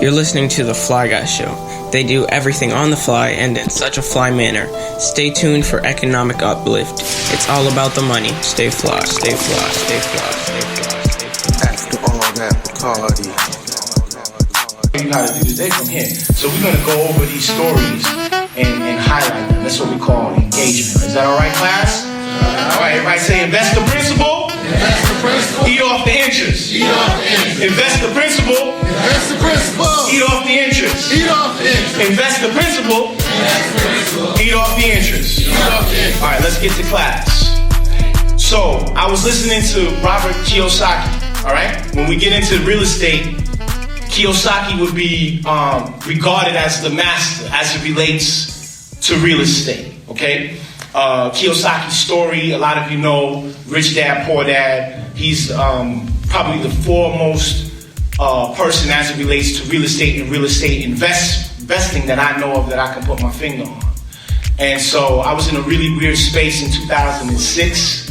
You're listening to The Fly Guy Show. They do everything on the fly and in such a fly manner. Stay tuned for economic uplift. It's all about the money. Stay fly, stay fly, stay fly, stay fly, stay fly. After all that Bacardi. You gotta do today from here. So we're gonna go over these stories and highlight them. That's what we call engagement. Is that all right, class? All right, everybody say invest the principal. Invest the principal. Eat off the interest. Eat off the interest. Invest the principal. Invest the principal. Eat off the interest. Eat off the interest. Invest the principal. Invest the principal. Eat off the interest. Eat off the interest. All right, let's get to class. So I was listening to Robert Kiyosaki. All right, when we get into real estate, Kiyosaki would be regarded as the master as it relates to real estate. Okay. Kiyosaki's story, a lot of you know, Rich Dad, Poor Dad. He's probably the foremost person as it relates to real estate and real estate investing that I know of that I can put my finger on. And so I was in a really weird space in 2006,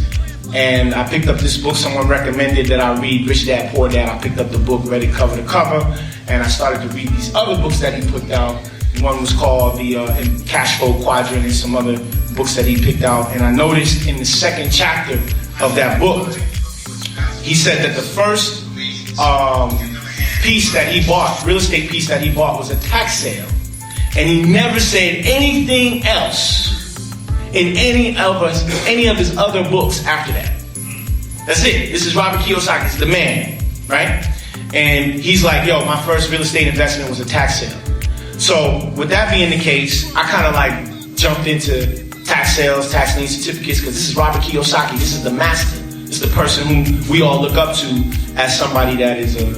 and I picked up this book. Someone recommended that I read Rich Dad, Poor Dad. I picked up the book, read it cover to cover, and I started to read these other books that he put out. One was called the Cash Flow Quadrant, and some other books that he picked out. And I noticed in the second chapter of that book, he said that the first piece that he bought, real estate piece that he bought, was a tax sale. And he never said anything else in any of his other books after that. That's it. This is Robert Kiyosaki. It's the man, right? And he's like, yo, my first real estate investment was a tax sale. So with that being the case, I kind of like jumped into tax sales, tax lien certificates, because this is Robert Kiyosaki. This is the master. This is the person whom we all look up to as somebody that is a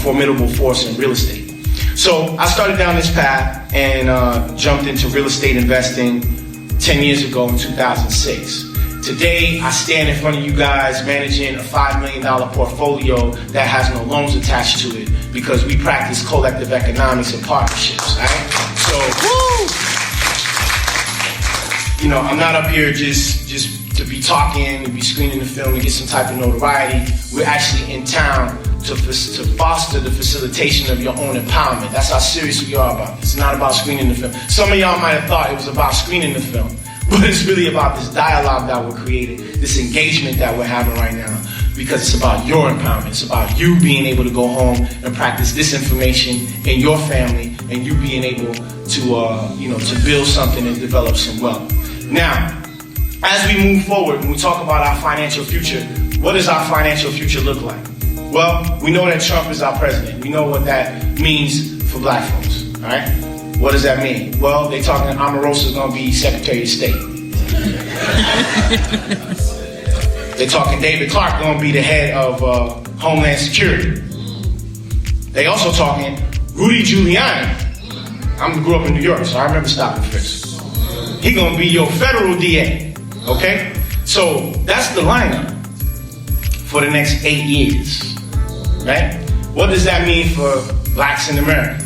formidable force in real estate. So I started down this path and jumped into real estate investing 10 years ago in 2006. Today, I stand in front of you guys managing a $5 million portfolio that has no loans attached to it because we practice collective economics and partnerships, right? So, you know, I'm not up here just to be talking and be screening the film and get some type of notoriety. We're actually in town to foster the facilitation of your own empowerment. That's how serious we are about this. It's not about screening the film. Some of y'all might have thought it was about screening the film, but it's really about this dialogue that we're creating, this engagement that we're having right now, because it's about your empowerment. It's about you being able to go home and practice this information in your family, and you being able to, to build something and develop some wealth. Now, as we move forward, when we talk about our financial future, what does our financial future look like? Well, we know that Trump is our president. We know what that means for black folks, all right? What does that mean? Well, they're talking Omarosa's going to be Secretary of State. They're talking David Clark going to be the head of Homeland Security. They also talking Rudy Giuliani. I grew up in New York, so I remember stopping first. He going to be your federal DA, okay? So that's the lineup for the next 8 years, right? What does that mean for blacks in America?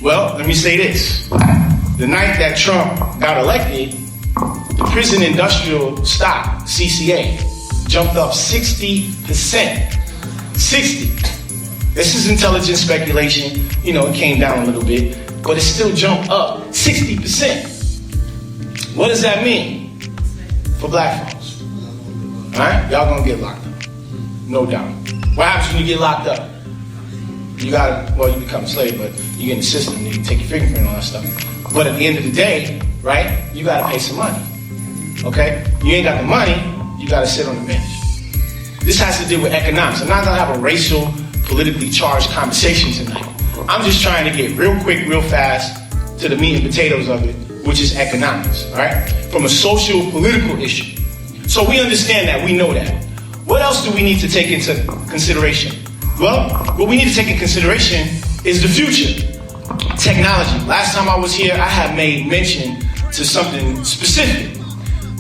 Well, let me say this. The night that Trump got elected, the prison industrial stock, CCA, jumped up 60%. 60. This is intelligent speculation. You know, it came down a little bit, but it still jumped up 60%. What does that mean for black folks? All right? Y'all gonna get locked up. No doubt. What happens when you get locked up? You become a slave, but you get in the system, you take your fingerprint and all that stuff. But at the end of the day, right, you gotta pay some money. Okay? You ain't got the money, you gotta sit on the bench. This has to do with economics. I'm not gonna have a racial, politically charged conversation tonight. I'm just trying to get real quick, real fast to the meat and potatoes of it, which is economics, all right? From a social, political issue. So we understand that, we know that. What else do we need to take into consideration? Well, what we need to take in consideration is the future. Technology. Last time I was here, I had made mention to something specific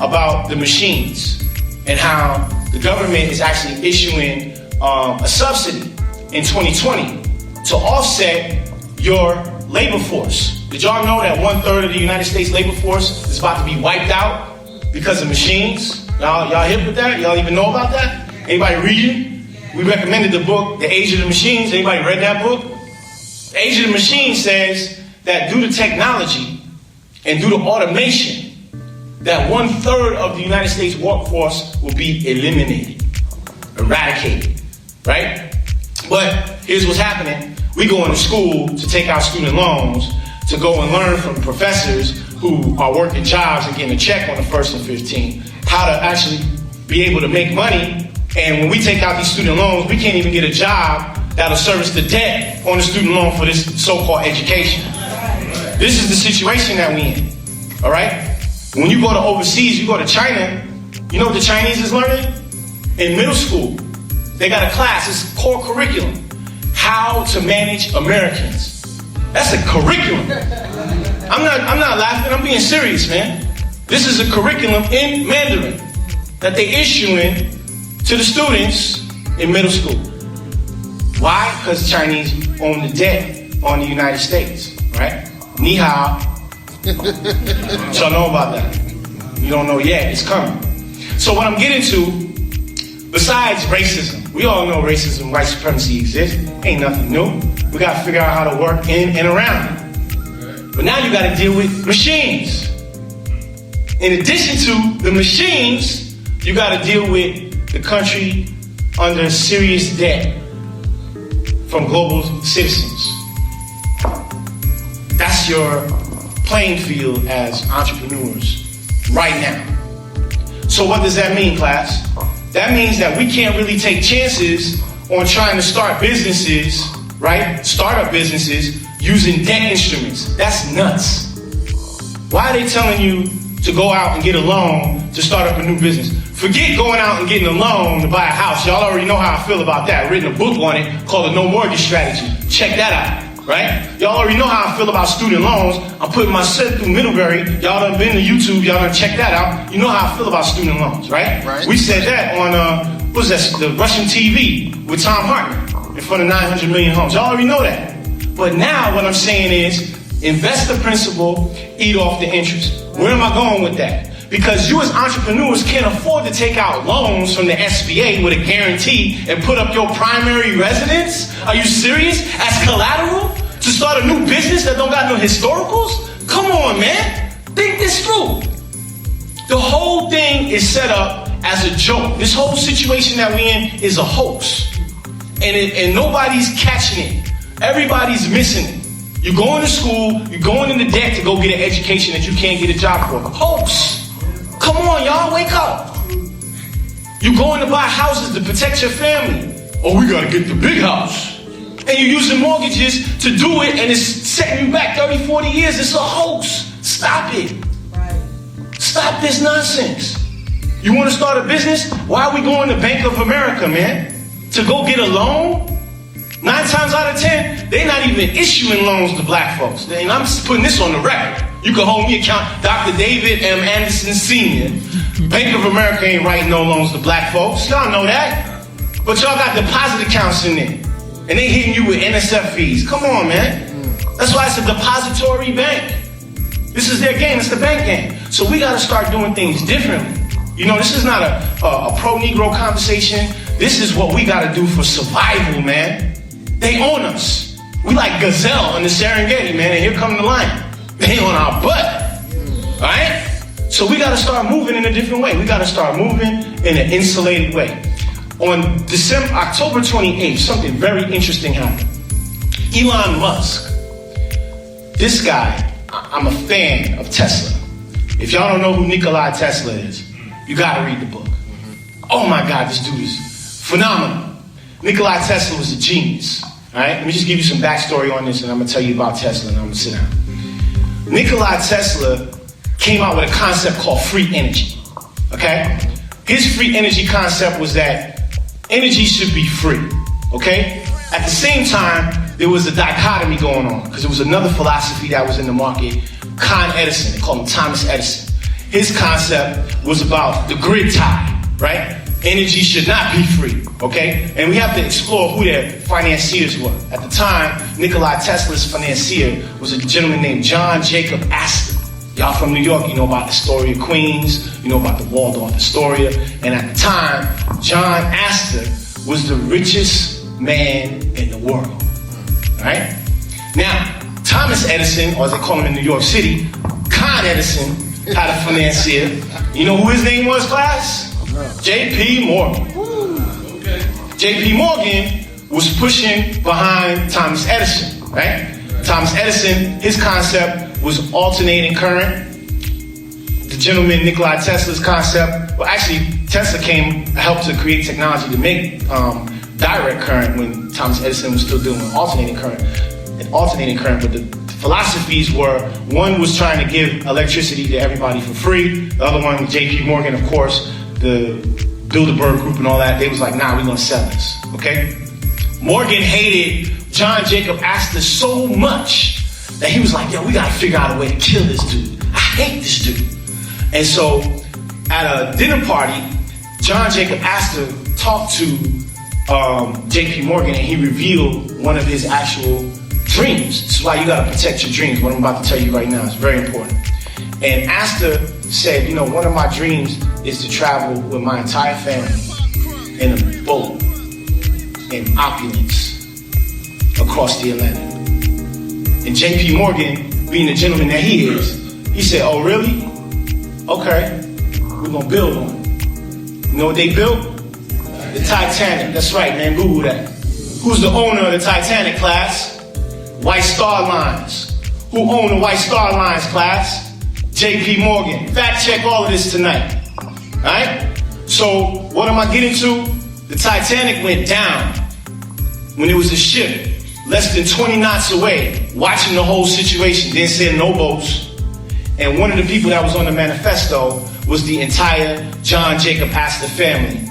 about the machines and how the government is actually issuing a subsidy in 2020 to offset your labor force. Did y'all know that 1/3 of the United States labor force is about to be wiped out because of machines? Y'all hip with that? Y'all even know about that? Anybody reading? We recommended the book, The Age of the Machines. Anybody read that book? The age of the machine says that due to technology and due to automation, that 1/3 of the United States workforce will be eliminated, eradicated, right? But here's what's happening. We go into school to take out student loans to go and learn from professors who are working jobs and getting a check on the 1st and 15th, how to actually be able to make money. And when we take out these student loans, we can't even get a job that'll service the debt on the student loan for this so-called education. This is the situation that we in, all right? When you go to overseas, you go to China, you know what the Chinese is learning? In middle school, they got a class, it's core curriculum, how to manage Americans. That's a curriculum. I'm not laughing, I'm being serious, man. This is a curriculum in Mandarin that they issuing to the students in middle school. Why? Because Chinese own the debt on the United States, right? Ni hao. Y'all know about that. You don't know yet, it's coming. So what I'm getting to, besides racism, we all know racism, white supremacy exists. Ain't nothing new. We got to figure out how to work in and around it. But now you got to deal with machines. In addition to the machines, you got to deal with the country under serious debt from global citizens. That's your playing field as entrepreneurs right now. So what does that mean, class? That means that we can't really take chances on trying to start businesses, right? Startup businesses using debt instruments. That's nuts. Why are they telling you to go out and get a loan to start up a new business? Forget going out and getting a loan to buy a house. Y'all already know how I feel about that. I've written a book on it called The No Mortgage Strategy. Check that out, right? Y'all already know how I feel about student loans. I'm putting myself through Middlebury. Y'all done been to YouTube. Y'all done check that out. You know how I feel about student loans, right? We said that on, what was that, the Russian TV with Tom Hartman in front of 900 million homes. Y'all already know that. But now what I'm saying is, invest the principal, eat off the interest. Where am I going with that? Because you as entrepreneurs can't afford to take out loans from the SBA with a guarantee and put up your primary residence. Are you serious? As collateral to start a new business that don't got no historicals? Come on, man. Think this through. The whole thing is set up as a joke. This whole situation that we in is a hoax. And nobody's catching it. Everybody's missing it. You're going to school, you're going into debt to go get an education that you can't get a job for. Hoax. Come on, y'all, wake up. You're going to buy houses to protect your family. Oh, we gotta get the big house. And you're using mortgages to do it, and it's setting you back 30, 40 years. It's a hoax. Stop it. Stop this nonsense. You want to start a business? Why are we going to Bank of America, man? To go get a loan? 9 times out of 10, they're not even issuing loans to black folks. And I'm putting this on the record. You can hold me account, Dr. David M. Anderson Sr. Bank of America ain't writing no loans to black folks. Y'all know that. But y'all got deposit accounts in there. And they hitting you with NSF fees. Come on, man. That's why it's a depository bank. This is their game. It's the bank game. So we got to start doing things differently. You know, this is not a pro-Negro conversation. This is what we got to do for survival, man. They own us. We like gazelle in the Serengeti, man, and here come the lion. They on our butt, all right? So we got to start moving in a different way. We got to start moving in an insulated way. On October 28th, something very interesting happened. Elon Musk, this guy, I'm a fan of Tesla. If y'all don't know who Nikola Tesla is, you got to read the book. Oh my God, this dude is phenomenal. Nikola Tesla was a genius. All right, let me just give you some backstory on this, and I'm gonna tell you about Tesla, and I'm gonna sit down. Nikola Tesla came out with a concept called free energy. Okay, his free energy concept was that energy should be free. Okay, at the same time, there was a dichotomy going on because there was another philosophy that was in the market, Con Edison. They called him Thomas Edison. His concept was about the grid tie, right? Energy should not be free, okay? And we have to explore who their financiers were. At the time, Nikola Tesla's financier was a gentleman named John Jacob Astor. Y'all from New York, you know about Astoria, Queens. You know about the Waldorf Astoria. And at the time, John Astor was the richest man in the world, all right? Now, Thomas Edison, or as they call him in New York City, Con Edison, had a financier. You know who his name was, class? J.P. Morgan. J.P. Morgan was pushing behind Thomas Edison, right? Thomas Edison, his concept was alternating current. The gentleman Nikola Tesla's concept, well, actually, Tesla helped to create technology to make direct current when Thomas Edison was still dealing with alternating current. But the philosophies were, one was trying to give electricity to everybody for free. The other one, J.P. Morgan, of course, the Bilderberg Group and all that, they was like, nah, we're gonna sell this, okay? Morgan hated John Jacob Astor so much that he was like, yo, we gotta figure out a way to kill this dude. I hate this dude. And so at a dinner party, John Jacob Astor talked to J.P. Morgan, and he revealed one of his actual dreams. This is why you gotta protect your dreams. What I'm about to tell you right now is very important. And Astor said, you know, one of my dreams is to travel with my entire family in a boat in opulence across the Atlantic. And J.P. Morgan, being the gentleman that he is, he said, oh, really? Okay, we're gonna build one. You know what they built? The Titanic. That's right, man, Google that. Who's the owner of the Titanic, class? White Star Lines. Who owned the White Star Lines, class? J.P. Morgan. Fact check all of this tonight. Alright? So, what am I getting to? The Titanic went down when it was a ship less than 20 knots away, watching the whole situation, didn't send no boats. And one of the people that was on the manifesto was the entire John Jacob Astor family.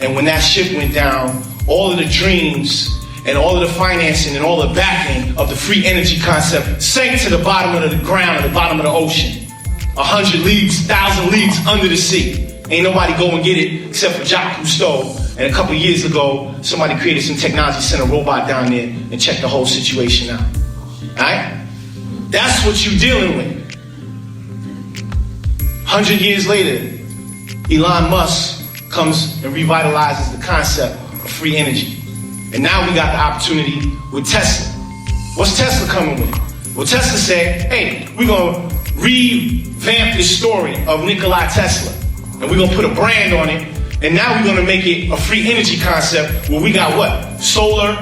And when that ship went down, all of the dreams and all of the financing and all the backing of the free energy concept sank to the bottom of the ground, at the bottom of the ocean. 100 leagues, 1,000 leagues under the sea. Ain't nobody go and get it except for Jacques Cousteau. And a couple years ago, somebody created some technology, sent a robot down there and checked the whole situation out. Alright? That's what you're dealing with. 100 years later, Elon Musk comes and revitalizes the concept of free energy. And now we got the opportunity with Tesla. What's Tesla coming with? Well, Tesla said, hey, we're going to revamp this story of Nikola Tesla. And we're going to put a brand on it. And now we're going to make it a free energy concept where we got what? Solar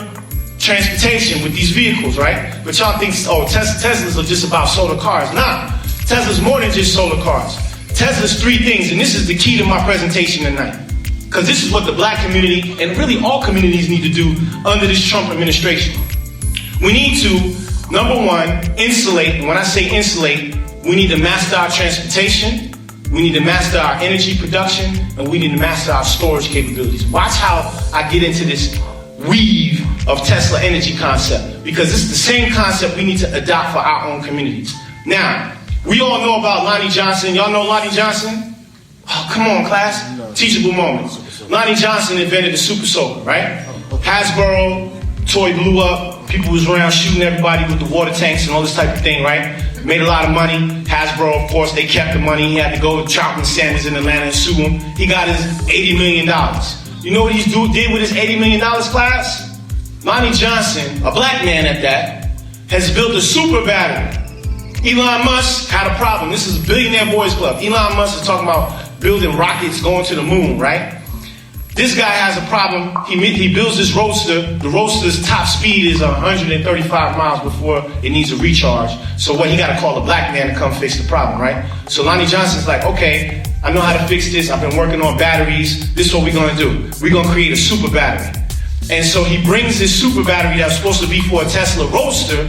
transportation with these vehicles, right? But y'all think, oh, Teslas are just about solar cars. Nah, Tesla's more than just solar cars. Tesla's three things, and this is the key to my presentation tonight. Because this is what the black community, and really all communities, need to do under this Trump administration. We need to, number one, insulate. And when I say insulate, we need to master our transportation, we need to master our energy production, and we need to master our storage capabilities. Watch how I get into this weave of Tesla energy concept, because it's the same concept we need to adopt for our own communities. Now, we all know about Lonnie Johnson. Y'all know Lonnie Johnson? Oh, come on, class. Teachable moments. Lonnie Johnson invented the super soaker, right? Hasbro, toy blew up. People was around shooting everybody with the water tanks and all this type of thing, right? Made a lot of money. Hasbro, of course, they kept the money. He had to go to Charlton Sanders in Atlanta and sue him. He got his $80 million. You know what he did with his $80 million, class? Lonnie Johnson, a black man at that, has built a super battery. Elon Musk had a problem. This is Billionaire Boys Club. Elon Musk is talking about building rockets going to the moon, right? This guy has a problem. He builds this roadster. The roadster's top speed is 135 miles before it needs a recharge. So what, he got to call a black man to come fix the problem, right? So Lonnie Johnson's like, okay, I know how to fix this. I've been working on batteries. This is what we're going to do. We're going to create a super battery. And so he brings this super battery that's supposed to be for a Tesla Roadster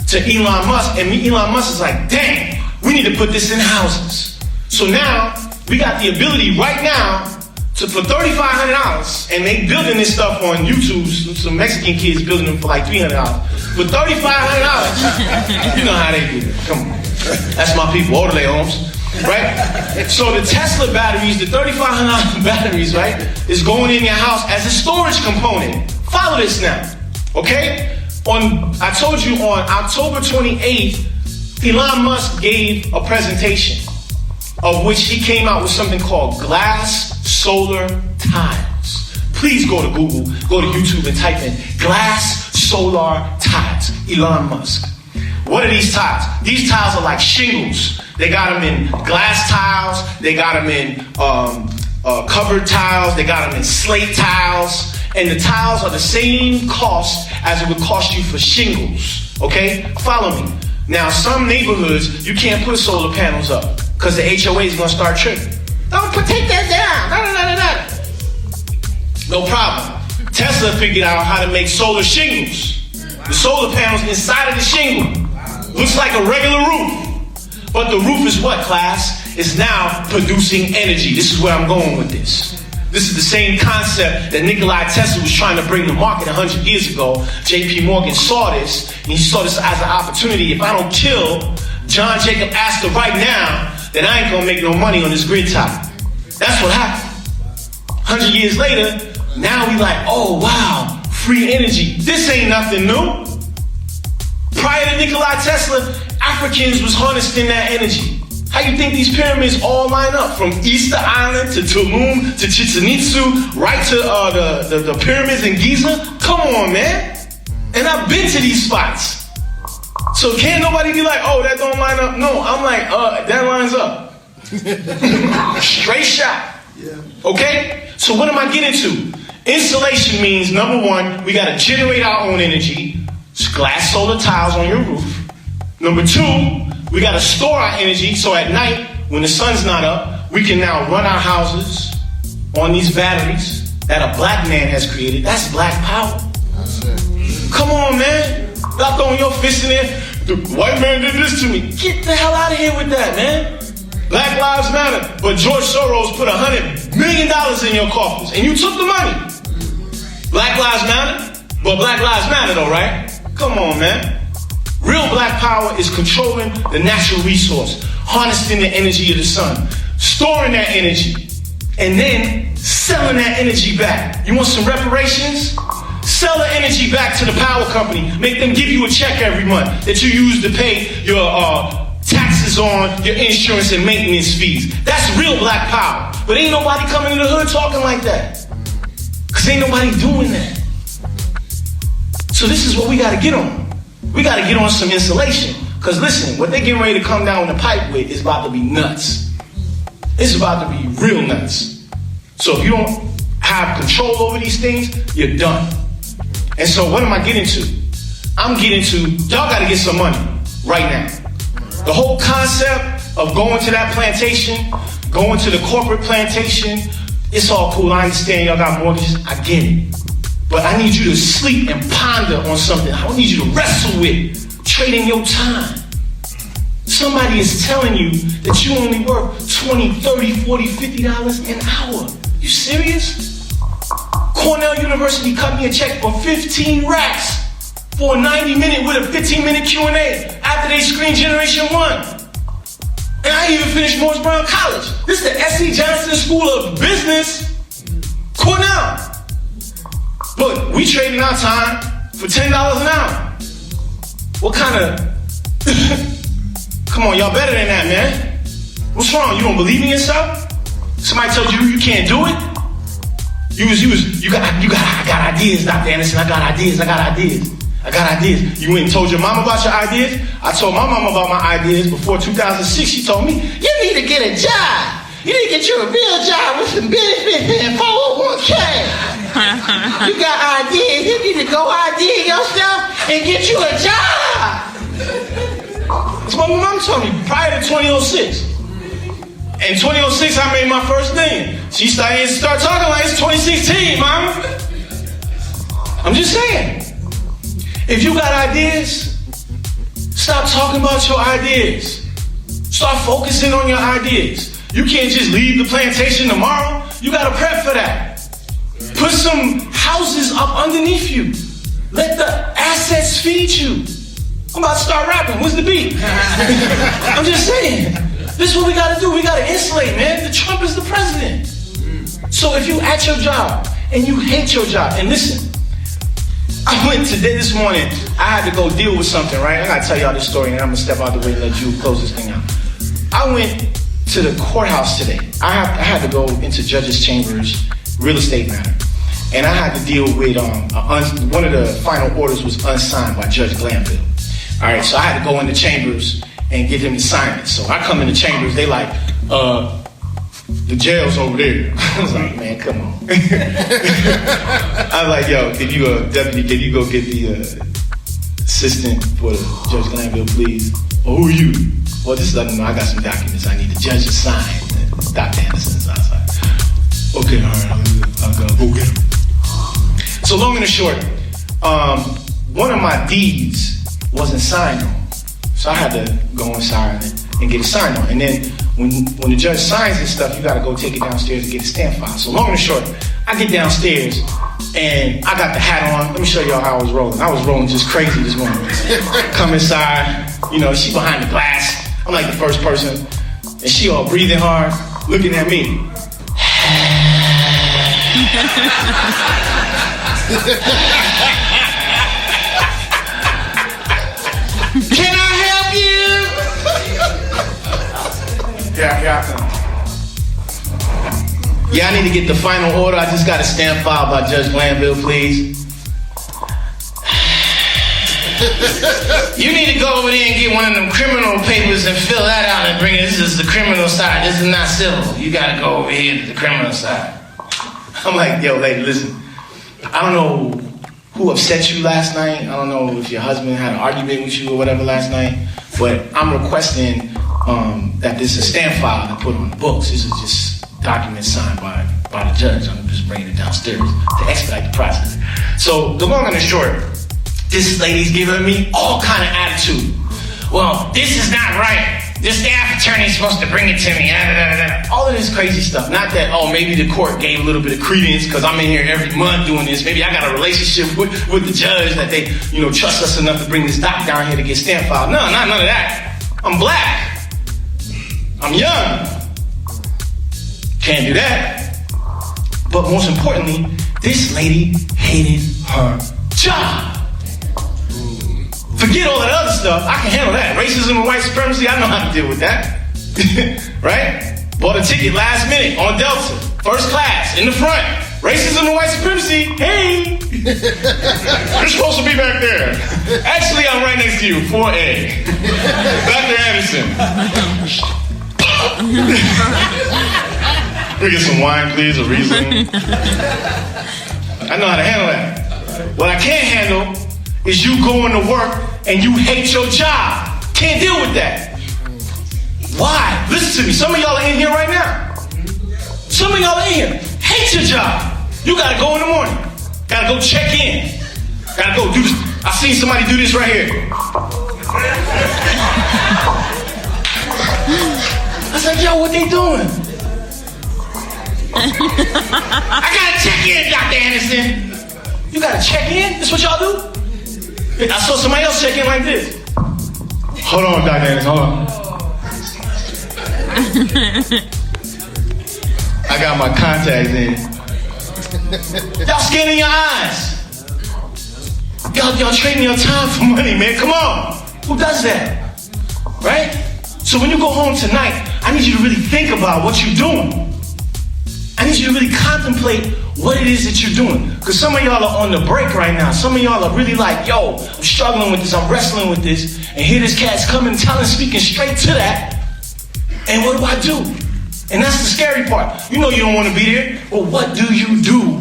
to Elon Musk, and Elon Musk is like, dang, we need to put this in houses. So now, we got the ability right now to, for $3,500, and they building this stuff on YouTube, some Mexican kids building them for like $300. For $3,500, you know how they do it. Come on. That's my people, orderly homes, right? So the Tesla batteries, the $3,500 batteries, right, is going in your house as a storage component. Follow this now, okay? I told you on October 28th, Elon Musk gave a presentation of which he came out with something called glass solar tiles. Please go to Google, go to YouTube and type in glass solar tiles. Elon Musk. What are these tiles? These tiles are like shingles. They got them in glass tiles. They got them in covered tiles. They got them in slate tiles. And the tiles are the same cost as it would cost you for shingles. Okay? Follow me. Now, some neighborhoods, you can't put solar panels up because the HOA is going to start tripping. Take that down. No problem. Tesla figured out how to make solar shingles. The solar panels inside of the shingle. Looks like a regular roof. But the roof is what, class? It's now producing energy. This is where I'm going with this. This is the same concept that Nikola Tesla was trying to bring to market 100 years ago. J.P. Morgan saw this, and he saw this as an opportunity. If I don't kill John Jacob Astor right now, then I ain't gonna make no money on this grid tie. That's what happened. 100 years later, now we like, oh wow, free energy. This ain't nothing new. Prior to Nikola Tesla, Africans was harnessing that energy. How you think these pyramids all line up? From Easter Island to Tulum to Chichen Itza, right to the pyramids in Giza? Come on, man. And I've been to these spots. So can't nobody be like, oh, that don't line up? No, I'm like, that lines up. Straight shot. Okay? So what am I getting to? Insulation means, number one, we got to generate our own energy. Glass solar tiles on your roof. Number two, we got to store our energy so at night, when the sun's not up, we can now run our houses on these batteries that a black man has created. That's black power. Come on, man. Stop throwing your fist in there. The white man did this to me. Get the hell out of here with that, man. Black lives matter. But George Soros put $100 million in your coffers, and you took the money. Black lives matter, but black lives matter though, right? Come on, man. Real black power is controlling the natural resource, harnessing the energy of the sun, storing that energy, and then selling that energy back. You want some reparations? Sell the energy back to the power company. Make them give you a check every month that you use to pay your taxes on, your insurance and maintenance fees. That's real black power. But ain't nobody coming in the hood talking like that. Because ain't nobody doing that. So this is what we got to get on. We got to get on some insulation. Because listen, what they're getting ready to come down the pipe with is about to be nuts. It's about to be real nuts. So if you don't have control over these things, you're done. And so what am I getting to? I'm getting to, y'all got to get some money right now. The whole concept of going to that plantation, going to the corporate plantation, it's all cool. I understand y'all got mortgages. I get it. But I need you to sleep and ponder on something. I need you to wrestle with trading your time. Somebody is telling you that you only work $20, $30, $40, $50 an hour. You serious? Cornell University cut me a check for 15 racks for a 90-minute with a 15-minute Q&A after they screened Generation 1. And I even finished Morris Brown College. This is the S.C. Johnson School of Business, Cornell. But we trading our time for $10 an hour. What kind of... Come on, y'all better than that, man. What's wrong? You don't believe in yourself? Somebody told you you can't do it? I got ideas, Dr. Anderson. I got ideas. You went and told your mom about your ideas? I told my mom about my ideas before 2006. She told me, you need to get a job. You need to get you a real job with some benefits and 401k. You got ideas. You need to go idea yourself and get you a job. That's what my mom told me prior to 2006. In 2006, I made my first thing. She started talking like it's 2016, mama. I'm just saying. If you got ideas, stop talking about your ideas. Start focusing on your ideas. You can't just leave the plantation tomorrow. You gotta prep for that. Put some houses up underneath you. Let the assets feed you. I'm about to start rapping. What's the beat? I'm just saying. This is what we gotta do. We gotta insulate, man. The Trump is the president. So if you at your job and you hate your job, and listen, I went today this morning, I had to go deal with something, right? I gotta tell y'all this story and I'm gonna step out the way and let you close this thing out. I went to the courthouse today. I had to go into judge's chambers, real estate matter. and I had to deal with one of the final orders was unsigned by Judge Glanville. All right, so I had to go into chambers and get him to sign it. So I come into chambers, they like, the jail's over there. I was like, man, come on. I was like, yo, can you, deputy, can you go get the assistant for the Judge Glanville, please? Well, who are you? Well, just let them know I got some documents I need the judge to sign. Dr. Anderson's outside. Okay, all right, I'll go get him. So long and short, one of my deeds wasn't signed on. So I had to go inside and get it signed on. And then when the judge signs this stuff, you gotta go take it downstairs and get a stamp file. So long and short, I get downstairs and I got the hat on. Let me show y'all how I was rolling. I was rolling just crazy this morning. Come inside, you know, she behind the glass. I'm like the first person. And she all breathing hard, looking at me. Can I help you? Yeah. Yeah, I need to get the final order. I just got a stamp filed by Judge Glanville, please. You need to go over there and get one of them criminal papers and fill that out and bring it. This is the criminal side. This is not civil. You gotta go over here to the criminal side. I'm like, yo, lady, listen. I don't know who upset you last night. I don't know if your husband had an argument with you or whatever last night, but I'm requesting that this is a stamp file to put on the books. This is just documents signed by the judge. I'm just bringing it downstairs to expedite the process. So the long and the short, this lady's giving me all kind of attitude. Well, this is not right. The staff attorney's supposed to bring it to me. All of this crazy stuff. Not that, oh, maybe the court gave a little bit of credence because I'm in here every month doing this. Maybe I got a relationship with the judge that they, you know, trust us enough to bring this doc down here to get stamp filed. No, none of that. I'm black. I'm young. Can't do that. But most importantly, this lady hated her job. Forget all that other stuff. I can handle that. Racism and white supremacy, I know how to deal with that. Right? Bought a ticket last minute on Delta. First class, in the front. Racism and white supremacy, hey. You're supposed to be back there. Actually, I'm right next to you, 4A. Dr. Anderson. We get some wine, please, a Riesling. I know how to handle that. What I can't handle is you going to work and you hate your job. Can't deal with that. Why? Listen to me. Some of y'all are in here right now. Some of y'all are in here. Hate your job. You gotta go in the morning. Gotta go check in. Gotta go do this. I seen somebody do this right here. I was like, yo, what they doing? I gotta check in, Dr. Anderson. You gotta check in? That's what y'all do? I saw somebody else check in like this. Hold on, Dr. Anderson, hold on. I got my contacts in. Y'all scanning your eyes. Y'all trading your time for money, man. Come on. Who does that? Right? So when you go home tonight, I need you to really think about what you're doing. I need you to really contemplate what it is that you're doing. Because some of y'all are on the break right now. Some of y'all are really like, yo, I'm struggling with this, I'm wrestling with this. And here this cat's coming, speaking straight to that. And what do? And that's the scary part. You know you don't want to be there, but what do you do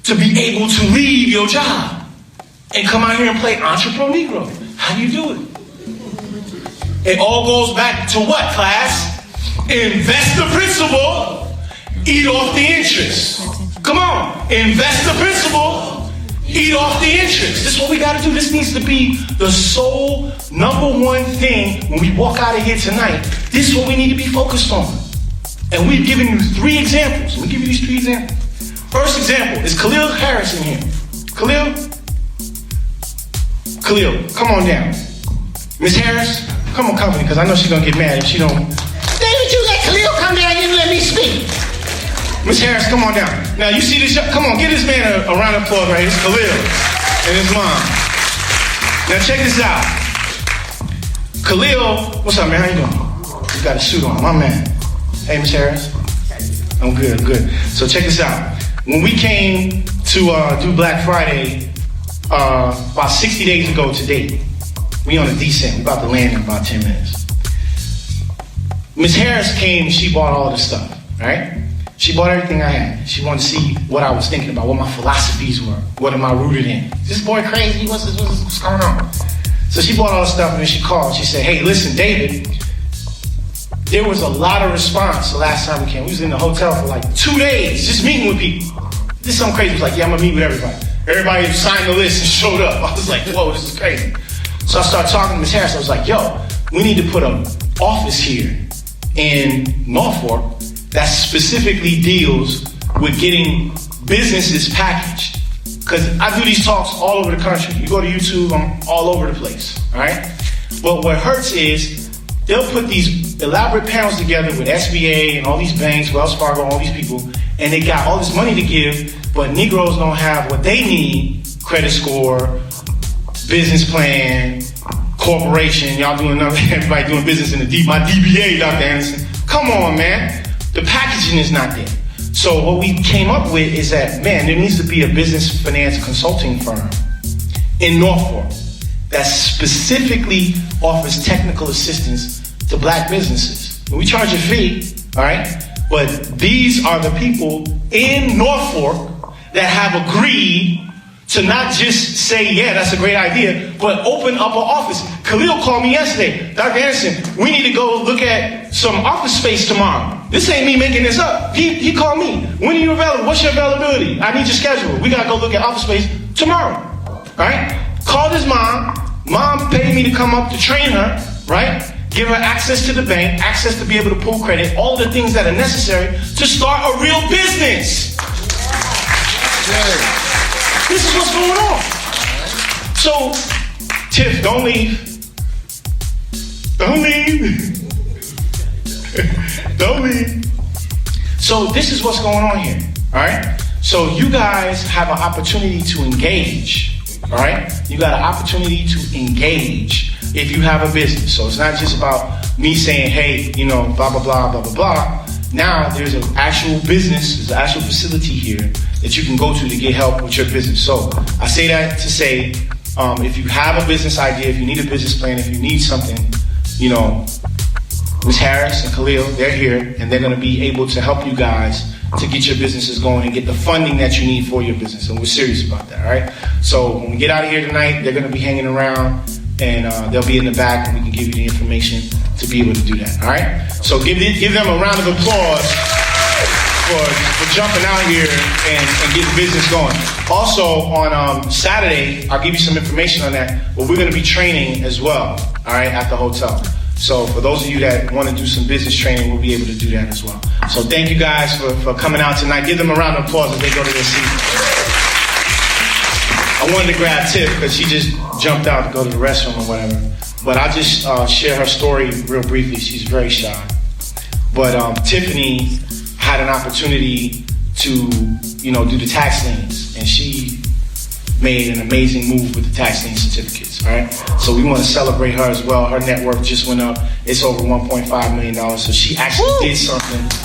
to be able to leave your job and come out here and play Afro-Latino? How do you do it? It all goes back to what, class? Invest the principal. Eat off the interest. Come on. Invest the principal. Eat off the interest. This is what we got to do. This needs to be the sole number one thing when we walk out of here tonight. This is what we need to be focused on. And we've given you 3 examples. Let me give you these 3 examples. First example is Khalil Harris in here. Khalil, come on down. Miss Harris, come on company, because I know she's going to get mad if she don't. David, you let Khalil come down and let me speak. Miss Harris, come on down. Now, you see this? Come on, give this man a round of applause right here. It's Khalil and his mom. Now, check this out. Khalil, what's up, man? How you doing? You got a suit on, my man. Hey, Miss Harris. I'm good. So check this out. When we came to do Black Friday about 60 days ago to date. We on a descent. We about to land in about 10 minutes. Miss Harris came, she bought all the stuff, right? She bought everything I had. She wanted to see what I was thinking about, what my philosophies were, what am I rooted in. Is this boy crazy? What's going on? So she bought all the stuff and then she called. She said, hey, listen, David, there was a lot of response the last time we came. We was in the hotel for like 2 days, just meeting with people. This is something crazy. It was like, yeah, I'm gonna meet with everybody. Everybody signed the list and showed up. I was like, whoa, this is crazy. So I started talking to Ms. Harris. I was like, yo, we need to put an office here in Norfolk that specifically deals with getting businesses packaged. Because I do these talks all over the country. You go to YouTube, I'm all over the place, all right? But what hurts is they'll put these elaborate panels together with SBA and all these banks, Wells Fargo, all these people, and they got all this money to give, but Negroes don't have what they need: credit score, business plan, corporation. Y'all doing everybody doing business in my DBA, Dr. Anderson. Come on, man. The packaging is not there. So what we came up with is that, man, there needs to be a business finance consulting firm in Norfolk that specifically offers technical assistance to black businesses. And we charge a fee, all right? But these are the people in Norfolk that have agreed to not just say, yeah, that's a great idea, but open up an office. Khalil called me yesterday. Dr. Anderson, we need to go look at some office space tomorrow. This ain't me making this up. He called me. When are you available? What's your availability? I need your schedule. We got to go look at office space tomorrow. All right? Called his mom. Mom paid me to come up to train her, right? Give her access to the bank, access to be able to pull credit, all the things that are necessary to start a real business. Yeah. This is what's going on. So, Tiff, don't leave. Don't leave. Don't leave. So this is what's going on here, all right? So you guys have an opportunity to engage, all right? You got an opportunity to engage if you have a business. So it's not just about me saying, hey, you know, blah, blah, blah, blah, blah, blah. Now there's an actual business, there's an actual facility here that you can go to get help with your business. So I say that to say, if you have a business idea, if you need a business plan, if you need something, you know, Ms. Harris and Khalil, they're here, and they're going to be able to help you guys to get your businesses going and get the funding that you need for your business. And we're serious about that, all right? So when we get out of here tonight, they're going to be hanging around, and they'll be in the back, and we can give you the information to be able to do that, all right? So give them a round of applause for jumping out here and getting business going. Also, on Saturday, I'll give you some information on that, but we're going to be training as well, all right, at the hotel. So for those of you that want to do some business training, we'll be able to do that as well. So thank you guys for coming out tonight. Give them a round of applause as they go to their seat. I wanted to grab Tiff because she just jumped out to go to the restroom or whatever. But I'll just share her story real briefly. She's very shy. But Tiffany had an opportunity to, you know, do the tax liens, and she made an amazing move with the tax lien certificates, all right? So we want to celebrate her as well. Her net worth just went up. It's over $1.5 million. So she actually did something to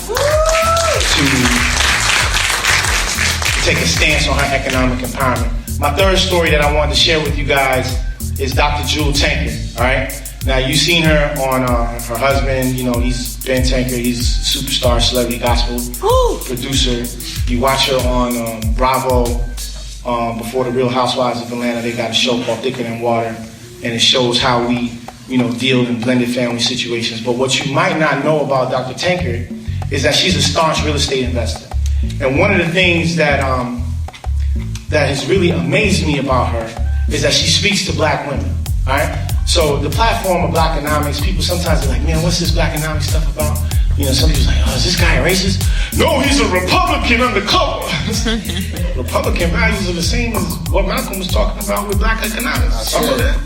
take a stance on her economic empowerment. My third story that I wanted to share with you guys is Dr. Jewel Tankard, all right? Now, you've seen her on her husband, you know, he's Ben Tankard. He's a superstar, celebrity gospel producer. You watch her on Bravo. Before the Real Housewives of Atlanta, they got a show called Thicker Than Water, and it shows how we, you know, deal in blended family situations. But what you might not know about Dr. Tankard is that she's a staunch real estate investor. And one of the things that that has really amazed me about her is that she speaks to black women, all right? So the platform of Blackonomics, people sometimes are like, man, what's this Blackonomics stuff about? You know, some people's like, oh, is this guy a racist? No, he's a Republican undercover. Republican values are the same as what Malcolm was talking about with black economics. Some of that.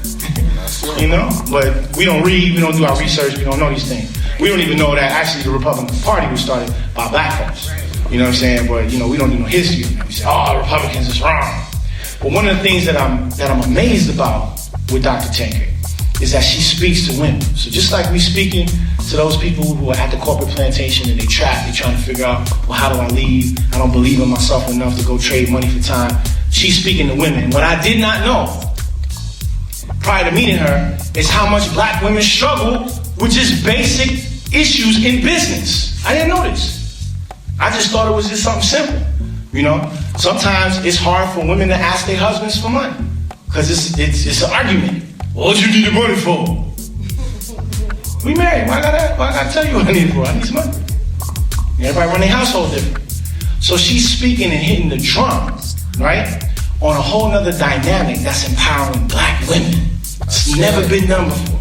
You know? But we don't read, we don't do our research, we don't know these things. We don't even know that actually the Republican Party was started by black folks. You know what I'm saying? But, you know, we don't do no history. We say, oh, Republicans is wrong. But one of the things that I'm amazed about with Dr. Tankard is that she speaks to women. So just like we speaking to those people who are at the corporate plantation and they trapped, they're trying to figure out, well, how do I leave? I don't believe in myself enough to go trade money for time. She's speaking to women. What I did not know prior to meeting her is how much black women struggle with just basic issues in business. I didn't know this. I just thought it was just something simple. You know, sometimes it's hard for women to ask their husbands for money because it's an argument. What do you need the money for? We married. Why I gotta tell you what I need it for? I need some money. Everybody run their household different. So she's speaking and hitting the drum, right? On a whole nother dynamic that's empowering black women. It's never been done before.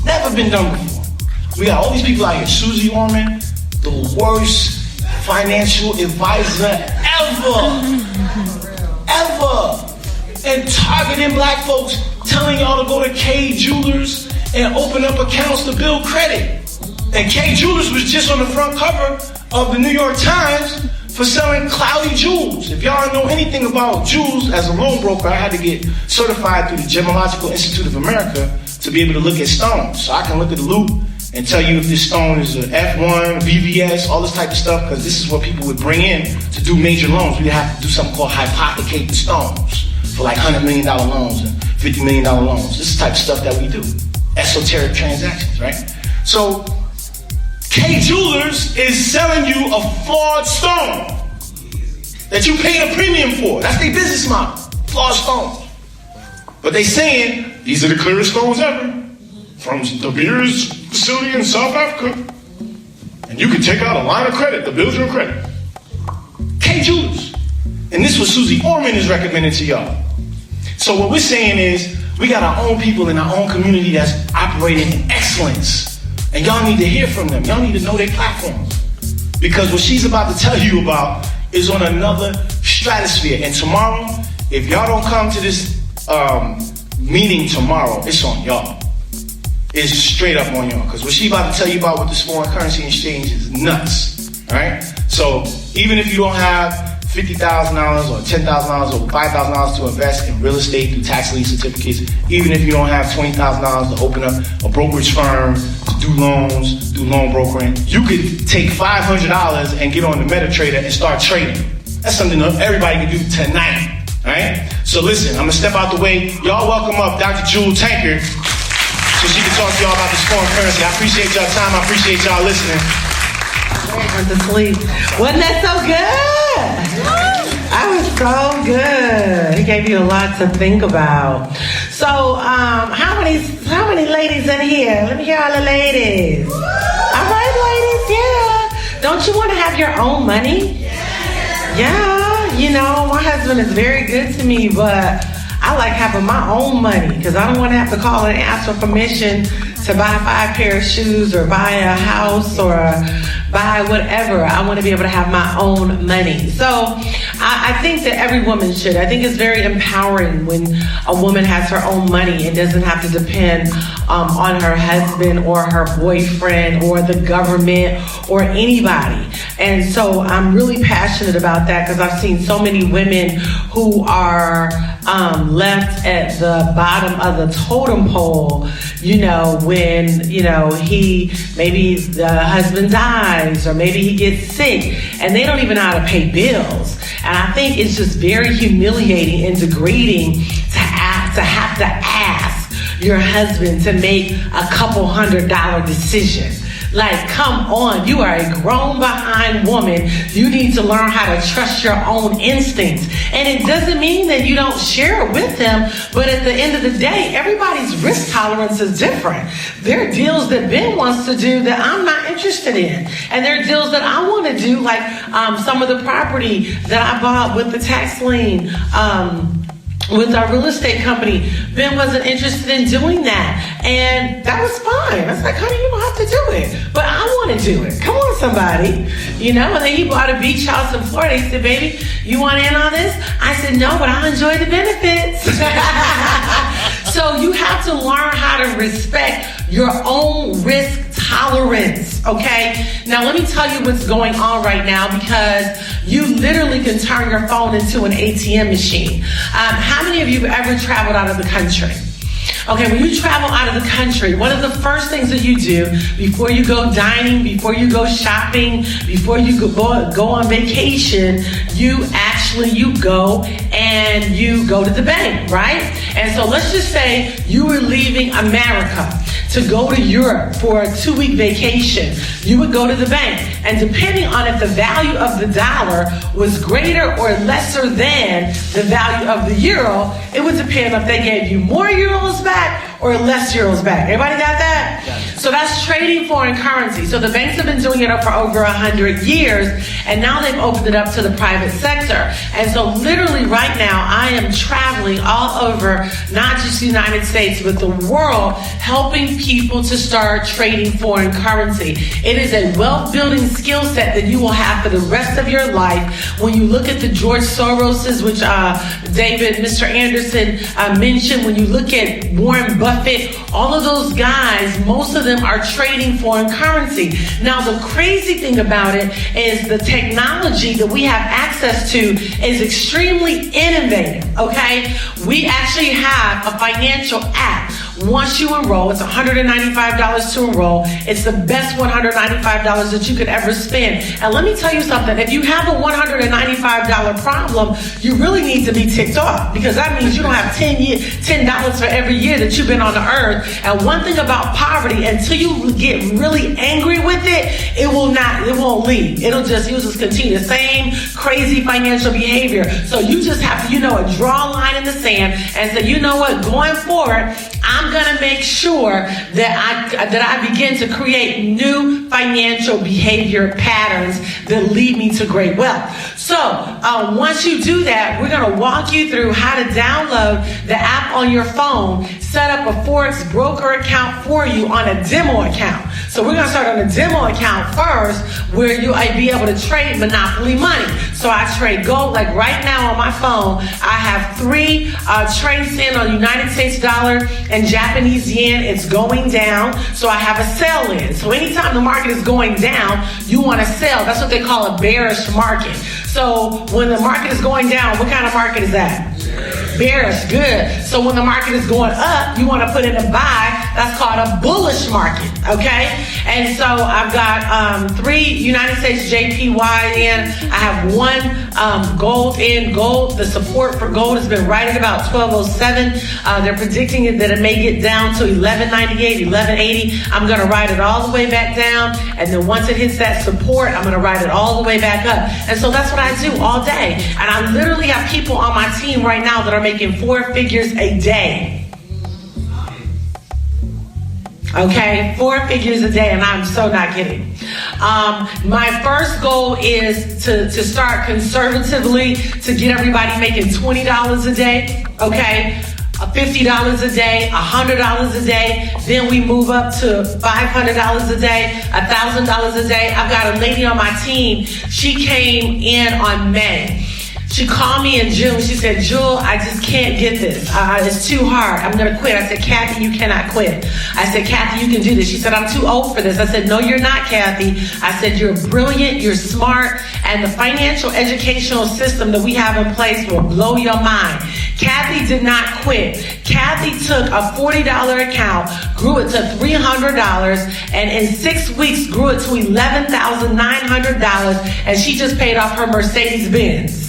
Never been done before. We got all these people out here. Susie Orman, the worst financial advisor ever. And targeting black folks, telling y'all to go to K Jewelers and open up accounts to build credit. And K Jewelers was just on the front cover of the New York Times for selling cloudy jewels. If y'all know anything about jewels, as a loan broker, I had to get certified through the Gemological Institute of America to be able to look at stones. So I can look at the loop and tell you if this stone is an F1, VVS, all this type of stuff, because this is what people would bring in to do major loans. We'd have to do something called hypothecate the stones for like $100 million loans and $50 million loans. This is the type of stuff that we do. Esoteric transactions, right? So K Jewelers is selling you a flawed stone that you paid a premium for. That's their business model, flawed stones. But they saying, these are the clearest stones ever from De Beers facility in South Africa. And you can take out a line of credit to build your credit. K Jewelers. And this was Susie Orman is recommending to y'all. So what we're saying is, we got our own people in our own community that's operating in excellence. And y'all need to hear from them. Y'all need to know their platforms. Because what she's about to tell you about is on another stratosphere. And tomorrow, if y'all don't come to this meeting tomorrow, it's on y'all. It's straight up on y'all. Because what she's about to tell you about with this foreign currency exchange is nuts. All right? So even if you don't have $50,000 or $10,000 or $5,000 to invest in real estate through tax lien certificates, even if you don't have $20,000 to open up a brokerage firm, to do loans, do loan brokering, you could take $500 and get on the MetaTrader and start trading. That's something that everybody can do tonight, all right? So listen, I'm gonna step out the way. Y'all welcome up Dr. Jewel Tankard so she can talk to y'all about this foreign currency. I appreciate y'all time. I appreciate y'all listening. Went to sleep. Wasn't that so good? I was so good. He gave you a lot to think about. So, how many ladies in here? Let me hear all the ladies. All right, ladies, yeah. Don't you want to have your own money? Yeah, you know, my husband is very good to me, but I like having my own money because I don't want to have to call and ask for permission to buy 5 pair of shoes or buy a house or buy whatever. I want to be able to have my own money. So I think that every woman should. I think it's very empowering when a woman has her own money and doesn't have to depend on her husband or her boyfriend or the government or anybody. And so I'm really passionate about that because I've seen so many women who are left at the bottom of the totem pole, you know, when, you know, maybe the husband dies or maybe he gets sick and they don't even know how to pay bills. And I think it's just very humiliating and degrading to have to ask your husband to make a couple $100 decision. Like, come on, you are a grown behind woman. You need to learn how to trust your own instincts. And it doesn't mean that you don't share it with them, but at the end of the day, everybody's risk tolerance is different. There are deals that Ben wants to do that I'm not interested in. And there are deals that I want to do, like some of the property that I bought with the tax lien, with our real estate company. Ben wasn't interested in doing that. And that was fine. I was like, honey, you don't have to do it. But I want to do it. Come on, somebody. You know, and then he bought a beach house in Florida. He said, baby, you want in on this? I said, no, but I enjoy the benefits. So you have to learn how to respect your own risk tolerance, okay? Now, let me tell you what's going on right now because you literally can turn your phone into an ATM machine. How many of you have ever traveled out of the country? Okay, when you travel out of the country, one of the first things that you do before you go dining, before you go shopping, before you go on vacation, you go and you go to the bank, right? And so let's just say you were leaving America to go to Europe for a 2-week vacation. You would go to the bank, and depending on if the value of the dollar was greater or lesser than the value of the euro, it would depend if they gave you more euros back or less euros back. Everybody got that? Yes. So that's trading foreign currency. So the banks have been doing it for over 100 years, and now they've opened it up to the private sector. And so literally right now, I am traveling all over, not just the United States, but the world, helping people to start trading foreign currency. It is a wealth-building skill set that you will have for the rest of your life. When you look at the George Soroses, which Mr. Anderson mentioned, when you look at Warren Buffett, all of those guys, most of them are trading foreign currency. Now, the crazy thing about it is the technology that we have access to is extremely innovative, okay? We actually have a financial app. Once you enroll, it's $195 to enroll. It's the best $195 that you could ever spend. And let me tell you something. If you have a $195 problem, you really need to be ticked off, because that means you don't have $10 for every year that you've been on the earth. And one thing about poverty, until you get really angry with it, it won't leave. You'll just continue the same crazy financial behavior. So you just have to, draw a line in the sand and say, you know what, going forward, I'm going to make sure that I begin to create new financial behavior patterns that lead me to great wealth. So once you do that, we're going to walk you through how to download the app on your phone, set up a Forex broker account for you on a demo account. So we're going to start on a demo account first, where you'll be able to trade Monopoly money. So I trade gold. Like right now on my phone, I have 3 trades in on United States dollar and Japanese yen. It's going down, so I have a sell in. So anytime the market is going down, you want to sell. That's what they call a bearish market. So when the market is going down, what kind of market is that? Bearish, good. So when the market is going up, you want to put in a buy. That's called a bullish market, okay? And so I've got 3 United States JPY in. I have 1 gold in. Gold, the support for gold has been right at about 1207. They're predicting that it may get down to 1198, 1180. I'm going to ride it all the way back down. And then once it hits that support, I'm going to ride it all the way back up. And so that's what I do all day. And I literally have people on my team right now that are making 4 figures a day. Okay, 4 figures a day, and I'm so not kidding. My first goal is to start conservatively to get everybody making $20 a day, okay? $50 a day, $100 a day. Then we move up to $500 a day, $1,000 a day. I've got a lady on my team. She came in on May. She called me in June. She said, Jewel, I just can't get this. It's too hard. I'm going to quit. I said, Kathy, you cannot quit. I said, Kathy, you can do this. She said, I'm too old for this. I said, no, you're not, Kathy. I said, you're brilliant. You're smart. And the financial educational system that we have in place will blow your mind. Kathy did not quit. Kathy took a $40 account, grew it to $300, and in 6 weeks grew it to $11,900, and she just paid off her Mercedes-Benz.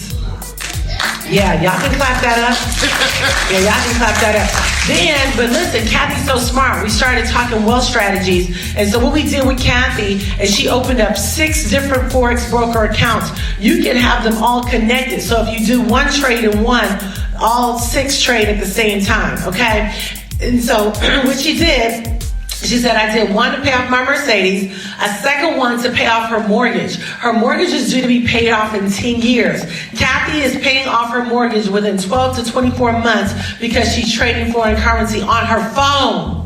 Yeah, y'all can clap that up. Yeah, y'all can clap that up. But listen, Kathy's so smart. We started talking wealth strategies. And so what we did with Kathy is she opened up 6 different Forex broker accounts. You can have them all connected. So if you do 1 trade in one, all 6 trade at the same time, okay? And so what she did, she said, I did 1 to pay off my Mercedes, a second one to pay off her mortgage. Her mortgage is due to be paid off in 10 years. Kathy is paying off her mortgage within 12 to 24 months because she's trading foreign currency on her phone.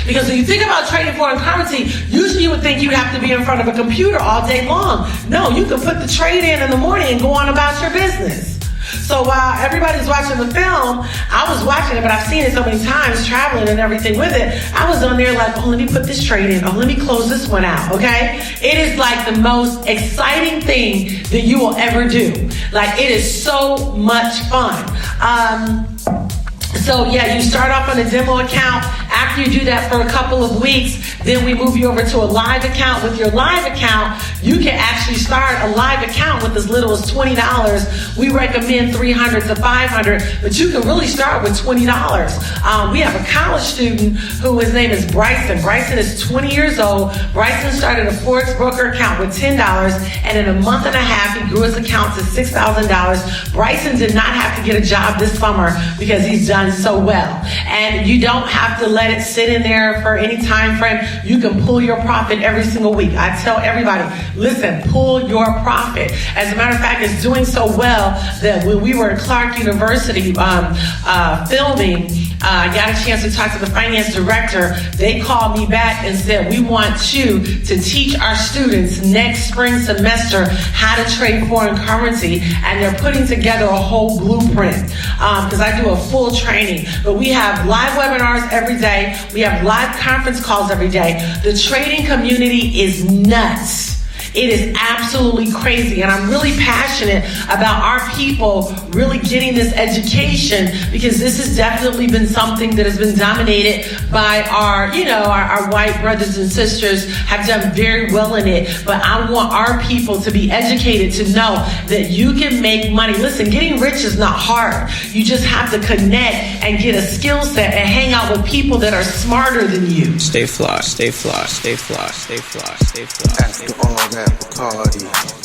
Because when you think about trading foreign currency, usually you would think you'd have to be in front of a computer all day long. No, you can put the trade in the morning and go on about your business. So while everybody's watching the film, I was watching it, but I've seen it so many times, traveling and everything with it. I was on there like, oh, let me put this trade in. Oh, let me close this one out, okay? It is like the most exciting thing that you will ever do. Like, it is so much fun. So yeah, you start off on a demo account. After you do that for a couple of weeks, then we move you over to a live account. With your live account, you can actually start a live account with as little as $20. We recommend $300 to $500, but you can really start with $20. We have a college student who his name is Bryson. Bryson is 20 years old. Bryson started a Forex broker account with $10, and in a month and a half, he grew his account to $6,000. Bryson did not have to get a job this summer because he's done so well. And you don't have to let it sit in there for any time frame. You can pull your profit every single week. I tell everybody, listen, pull your profit. As a matter of fact, it's doing so well that when we were at Clark University filming, I got a chance to talk to the finance director. They called me back and said, we want you to teach our students next spring semester how to trade foreign currency. And they're putting together a whole blueprint because I do a full training. But we have live webinars every day. We have live conference calls every day. The trading community is nuts. It is absolutely crazy, and I'm really passionate about our people really getting this education, because this has definitely been something that has been dominated by our white brothers and sisters have done very well in it. But I want our people to be educated to know that you can make money. Listen, getting rich is not hard. You just have to connect and get a skill set and hang out with people that are smarter than you. Stay fly, stay fly, stay fly, stay fly, stay fly. After all that Bacardi.